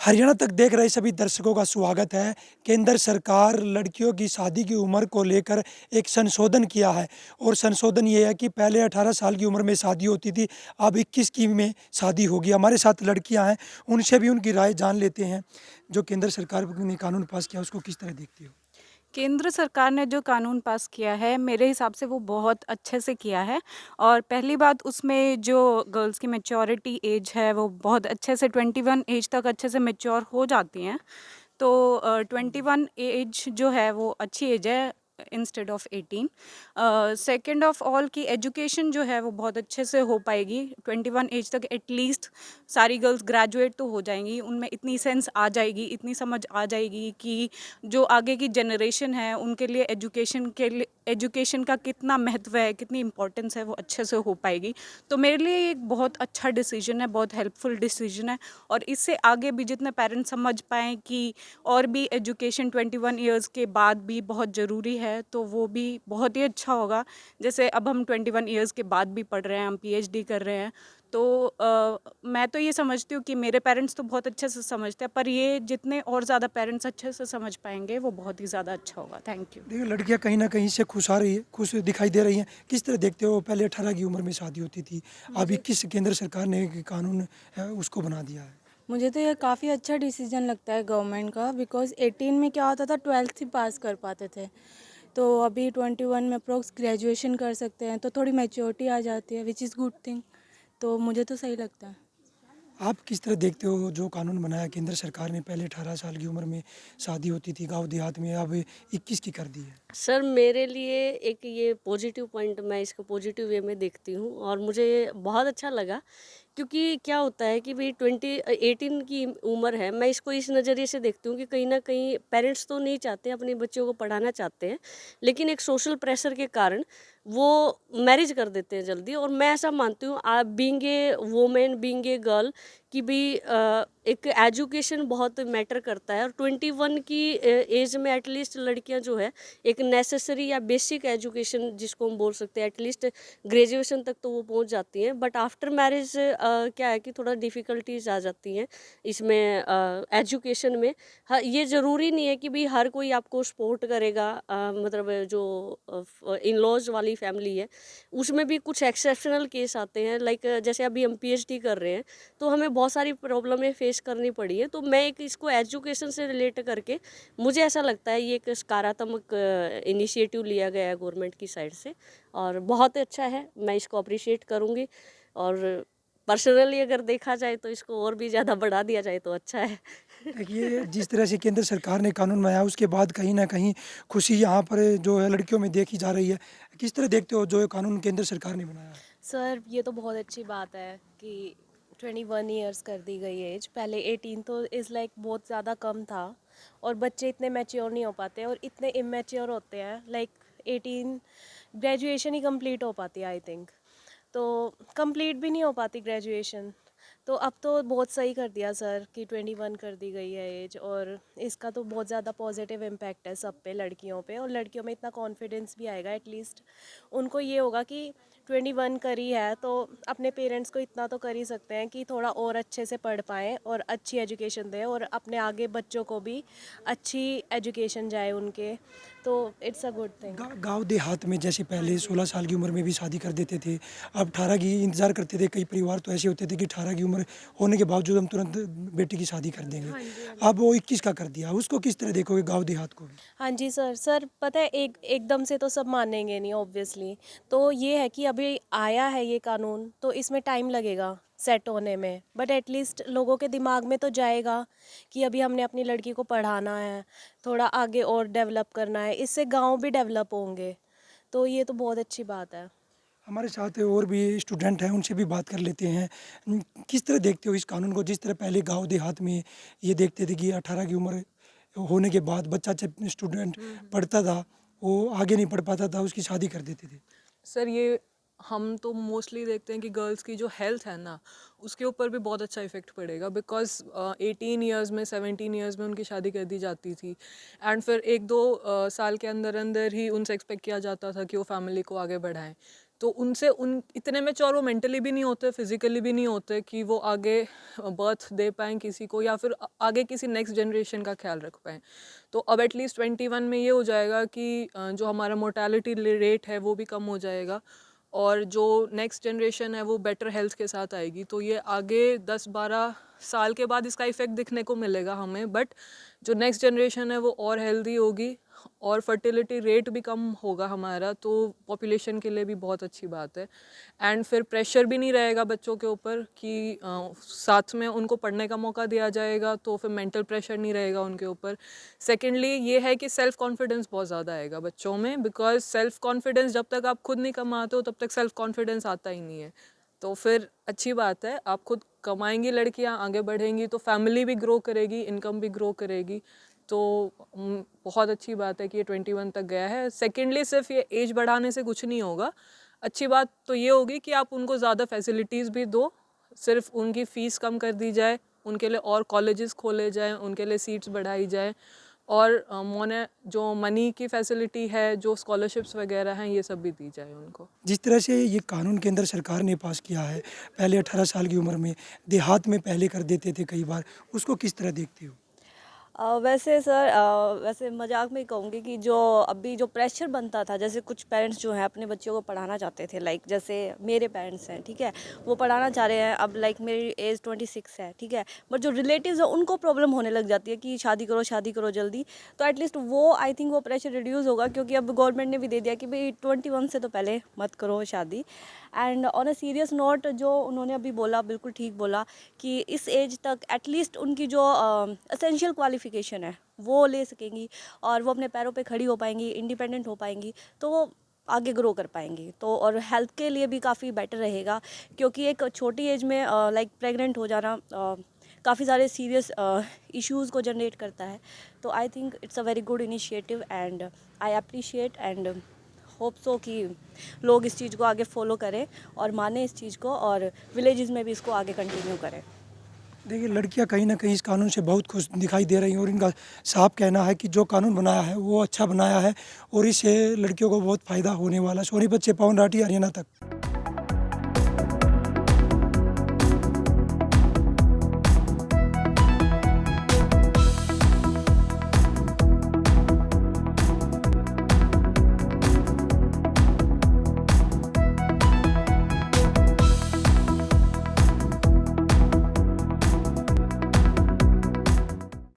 हरियाणा तक देख रहे सभी दर्शकों का स्वागत है। केंद्र सरकार लड़कियों की शादी की उम्र को लेकर एक संशोधन किया है और संशोधन ये है कि पहले 18 साल की उम्र में शादी होती थी, अब 21 की में शादी होगी। हमारे साथ लड़कियां हैं, उनसे भी उनकी राय जान लेते हैं। जो केंद्र सरकार ने कानून पास किया उसको किस तरह देखती हो? केंद्र सरकार ने जो कानून पास किया है मेरे हिसाब से वो बहुत अच्छे से किया है। और पहली बात उसमें जो गर्ल्स की मैच्योरिटी एज है वो बहुत अच्छे से 21 एज तक अच्छे से मैच्योर हो जाती हैं। तो 21 एज जो है वो अच्छी एज है instead of 18। Second of all की एजुकेशन जो है वो बहुत अच्छे से हो पाएगी 21 एज तक एटलीस्ट। सारी गर्ल्स ग्रेजुएट तो हो जाएंगी, उनमें इतनी सेंस आ जाएगी, इतनी समझ आ जाएगी कि जो आगे की जनरेशन है उनके लिए एजुकेशन का कितना महत्व है, कितनी इंपॉर्टेंस है, वो अच्छे से हो पाएगी। तो मेरे लिए ये एक बहुत अच्छा डिसीजन है, बहुत हेल्पफुल डिसीजन है। और इससे आगे भी जितने पेरेंट्स समझ पाएँ कि और भी एजुकेशन 21 इयर्स के बाद भी बहुत ज़रूरी है, तो वो भी बहुत ही अच्छा होगा। जैसे अब हम 21 इयर्स के बाद भी पढ़ रहे हैं, हम पीएचडी कर रहे हैं। तो मैं तो ये समझती हूँ कि मेरे पेरेंट्स तो बहुत अच्छे से समझते हैं, पर ये जितने और ज़्यादा पेरेंट्स अच्छे से समझ पाएंगे वो बहुत ही ज़्यादा अच्छा होगा। Thank you. देखिए, लड़कियां कहीं ना कहीं से खुश आ रही है, खुश दिखाई दे रही हैं। किस तरह देखते हो? पहले 18 की उम्र में शादी होती थी, अब मुझे 21 केंद्र सरकार ने एक कानून है उसको बना दिया है। मुझे तो ये काफ़ी अच्छा डिसीजन लगता है गवर्नमेंट का, बिकॉज़ 18 में क्या होता था, 12th ही पास कर पाते थे। तो अभी 21 में अप्रोक्स ग्रेजुएशन कर सकते हैं, तो थोड़ी मैच्योरिटी आ जाती है, विच इज़ गुड थिंग। तो मुझे तो सही लगता है। आप किस तरह देखते हो जो कानून बनाया केंद्र सरकार ने? पहले 18 साल की उम्र में शादी होती थी गांव देहात में, अब 21 की कर दी है। सर मेरे लिए एक ये पॉजिटिव पॉइंट, मैं इसको पॉजिटिव वे में देखती हूँ और मुझे ये बहुत अच्छा लगा। क्योंकि क्या होता है कि भाई 18 की उम्र है, मैं इसको इस नज़रिए से देखती हूँ कि कहीं ना कहीं पेरेंट्स तो नहीं चाहते, अपने बच्चों को पढ़ाना चाहते हैं, लेकिन एक सोशल प्रेशर के कारण वो मैरिज कर देते हैं जल्दी। और मैं ऐसा मानती हूँ, आप being a women, being a girl, कि भी एक एजुकेशन बहुत मैटर करता है। और 21 की एज में एटलीस्ट लड़कियां जो है एक नेसेसरी या बेसिक एजुकेशन जिसको हम बोल सकते हैं, एटलीस्ट ग्रेजुएशन तक तो वो पहुंच जाती हैं। बट आफ्टर मैरिज क्या है कि थोड़ा डिफ़िकल्टीज आ जाती हैं इसमें, एजुकेशन में। हाँ, ये ज़रूरी नहीं है कि भाई हर कोई आपको सपोर्ट करेगा। मतलब जो इन लॉज वाली फैमिली है उसमें भी कुछ एक्सेप्शनल केस आते हैं। लाइक जैसे अभी हम पीएचडी कर रहे हैं तो हमें बहुत सारी प्रॉब्लमें फेस करनी पड़ी है। तो मैं एक इसको एजुकेशन से रिलेट करके, मुझे ऐसा लगता है ये एक सकारात्मक इनिशिएटिव लिया गया है गवर्नमेंट की साइड से, और बहुत अच्छा है, मैं इसको अप्रिशिएट करूँगी। और पर्सनली अगर देखा जाए तो इसको और भी ज़्यादा बढ़ा दिया जाए तो अच्छा है। देखिए, जिस तरह से केंद्र सरकार ने कानून बनाया उसके बाद कहीं न कहीं खुशी यहाँ पर जो है लड़कियों में देखी जा रही है। किस तरह देखते हो जो ये कानून केंद्र सरकार ने बनाया है? सर ये तो बहुत अच्छी बात है कि 21 ईयर्स कर दी गई एज। पहले 18 तो इज़ लाइक बहुत ज़्यादा कम था, और बच्चे इतने मैच्योर नहीं हो पाते और इतने इमेच्योर होते हैं। लाइक 18 ग्रेजुएशन ही कंप्लीट हो पाती है आई थिंक, तो कंप्लीट भी नहीं हो पाती ग्रेजुएशन। तो अब तो बहुत सही कर दिया सर कि 21 कर दी गई है एज, और इसका तो बहुत ज़्यादा पॉजिटिव इम्पैक्ट है सब पे, लड़कियों पे। और लड़कियों में इतना कॉन्फिडेंस भी आएगा, एटलीस्ट उनको ये होगा कि 21 करी है तो अपने पेरेंट्स को इतना तो कर ही सकते हैं कि थोड़ा और अच्छे से पढ़ पाएँ और अच्छी एजुकेशन दें, और अपने आगे बच्चों को भी अच्छी एजुकेशन जाए उनके। तो इट्स अ गुड थिंग। गाँव देहात में जैसे पहले 16 साल की उम्र में भी शादी कर देते थे, अब 18 की इंतज़ार करते थे। कई परिवार तो ऐसे होते थे कि 18 की उम्र होने के बावजूद हम तुरंत बेटी की शादी कर देंगे। हाँ जी, हाँ अब वो 21 का कर दिया, उसको किस तरह देखोगे गाँव देहात को भी? हाँ जी सर। सर पता है, एकदम से तो सब मानेंगे नहीं ऑब्वियसली। तो ये है कि अभी आया है ये कानून, तो इसमें टाइम लगेगा सेट होने में, बट एटलीस्ट लोगों के दिमाग में तो जाएगा कि अभी हमने अपनी लड़की को पढ़ाना है, थोड़ा आगे और डेवलप करना है, इससे गांव भी डेवलप होंगे। तो ये तो बहुत अच्छी बात है। हमारे साथ और भी स्टूडेंट हैं, उनसे भी बात कर लेते हैं। किस तरह देखते हो इस कानून को? जिस तरह पहले गाँव देहात में ये देखते थे कि 18 की उम्र होने के बाद बच्चा जब स्टूडेंट पढ़ता था, वो आगे नहीं पढ़ पाता था, उसकी शादी कर देते थे। सर ये हम तो मोस्टली देखते हैं कि गर्ल्स की जो हेल्थ है ना उसके ऊपर भी बहुत अच्छा इफेक्ट पड़ेगा। बिकॉज 18 ईयर्स में 17 ईयर्स में उनकी शादी कर दी जाती थी, एंड फिर एक दो साल के अंदर अंदर ही उनसे एक्सपेक्ट किया जाता था कि वो फैमिली को आगे बढ़ाएं। तो उनसे उन इतने मैच्योर वो मेंटली भी नहीं होते, फिजिकली भी नहीं होते कि वो आगे बर्थ दे पाएँ किसी को या फिर आगे किसी नेक्स्ट जनरेशन का ख्याल रख पाएँ। तो अब एटलीस्ट 21 में ये हो जाएगा कि जो हमारा मोर्टेलिटी रेट है वो भी कम हो जाएगा और जो नेक्स्ट जनरेशन है वो बेटर हेल्थ के साथ आएगी। तो ये आगे 10-12 साल के बाद इसका इफ़ेक्ट दिखने को मिलेगा हमें, बट जो नेक्स्ट जनरेशन है वो और हेल्दी होगी और फर्टिलिटी रेट भी कम होगा हमारा, तो पॉपुलेशन के लिए भी बहुत अच्छी बात है। एंड फिर प्रेशर भी नहीं रहेगा बच्चों के ऊपर कि साथ में उनको पढ़ने का मौका दिया जाएगा, तो फिर मेंटल प्रेशर नहीं रहेगा उनके ऊपर। सेकेंडली ये है कि सेल्फ कॉन्फिडेंस बहुत ज़्यादा आएगा बच्चों में, बिकॉज सेल्फ कॉन्फिडेंस जब तक आप खुद नहीं कमाते हो तब तक सेल्फ कॉन्फिडेंस आता ही नहीं है। तो फिर अच्छी बात है, आप खुद कमाएंगी लड़कियां, आगे बढ़ेंगी तो फैमिली भी ग्रो करेगी, इनकम भी ग्रो करेगी। तो बहुत अच्छी बात है कि ये 21 तक गया है। सेकेंडली सिर्फ ये एज बढ़ाने से कुछ नहीं होगा, अच्छी बात तो ये होगी कि आप उनको ज़्यादा फैसिलिटीज़ भी दो, सिर्फ उनकी फ़ीस कम कर दी जाए, उनके लिए और कॉलेजेस खोले जाएँ, उनके लिए सीट्स बढ़ाई जाए और मोने जो मनी की फैसिलिटी है, जो स्कॉलरशिप्स वगैरह हैं, ये सब भी दी जाए उनको। जिस तरह से ये कानून केंद्र सरकार ने पास किया है, पहले 18 साल की उम्र में देहात में पहले कर देते थे कई बार, उसको किस तरह देखते हो? वैसे सर वैसे मजाक में ही कहूँगी कि जो अभी जो प्रेशर बनता था, जैसे कुछ पेरेंट्स जो हैं अपने बच्चों को पढ़ाना चाहते थे, लाइक जैसे मेरे पेरेंट्स हैं, ठीक है, वो पढ़ाना चाह रहे हैं। अब लाइक मेरी एज 26 है, ठीक है, बट जो रिलेटिव्स हैं उनको प्रॉब्लम होने लग जाती है कि शादी करो जल्दी। तो एटलीस्ट वो आई थिंक वो प्रेशर रिड्यूस होगा, क्योंकि अब गवर्नमेंट ने भी दे दिया कि भाई 21 से तो पहले मत करो शादी। And on a serious note, जो उन्होंने अभी बोला बिल्कुल ठीक बोला कि इस एज तक एटलीस्ट उनकी जो असेंशियल क्वालिफिकेशन है वो ले सकेंगी और वो अपने पैरों पे खड़ी हो पाएंगी, इंडिपेंडेंट हो पाएंगी, तो वो आगे ग्रो कर पाएंगी। तो और हेल्थ के लिए भी काफ़ी बेटर रहेगा, क्योंकि एक छोटी एज में लाइक प्रेग्नेंट हो जाना काफ़ी सारे सीरियस इश्यूज़ को जनरेट करता है। तो I think it's a very good initiative and I appreciate and hope so कि लोग इस चीज़ को आगे फॉलो करें और माने इस चीज़ को, और विलेजेस में भी इसको आगे कंटिन्यू करें। देखिए, लड़कियां कहीं ना कहीं इस कानून से बहुत खुश दिखाई दे रही हैं और इनका साफ कहना है कि जो कानून बनाया है वो अच्छा बनाया है और इससे लड़कियों को बहुत फ़ायदा होने वाला है। सोनीपत से पवन राठी, हरियाणा तक।